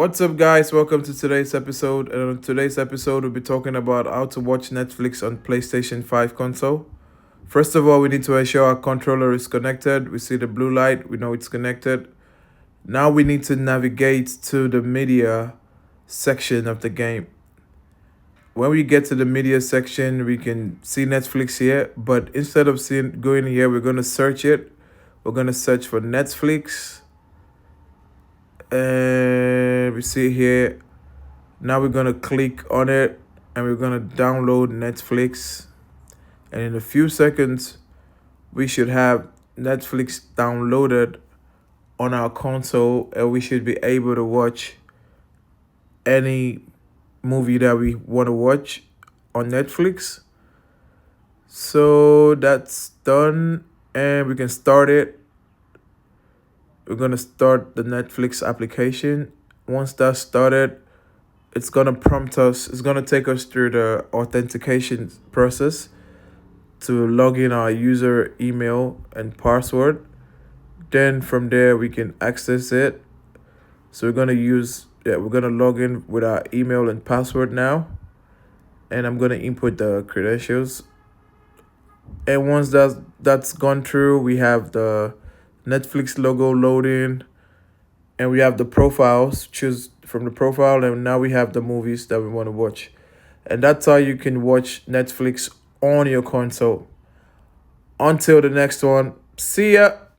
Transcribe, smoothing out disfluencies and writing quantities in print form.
What's up, guys? Welcome to today's episode. And on today's episode, we'll be talking about how to watch Netflix on PlayStation 5 console. First of all, we need to ensure our controller is connected. We see the blue light, we know it's connected. Now we need to navigate to the media section of the game. When we get to the media section, we can see Netflix here, but instead of going here, we're going to search it. We're going to search for Netflix. And we see here, now we're going to click on it and we're going to download Netflix. And in a few seconds, we should have Netflix downloaded on our console, and we should be able to watch any movie that we want to watch on Netflix. So that's done, and we can start it. We're going to start the Netflix application. Once that's started, it's going to prompt us. It's going to take us through the authentication process to log in our user email and password. Then from there, we can access it. So we're going to log in with our email and password now. And I'm going to input the credentials. And once that's gone through, we have the Netflix logo loading, and we have the profiles. Choose from the profile, and now we have the movies that we want to watch. And that's how you can watch Netflix on your console. Until the next one, see ya.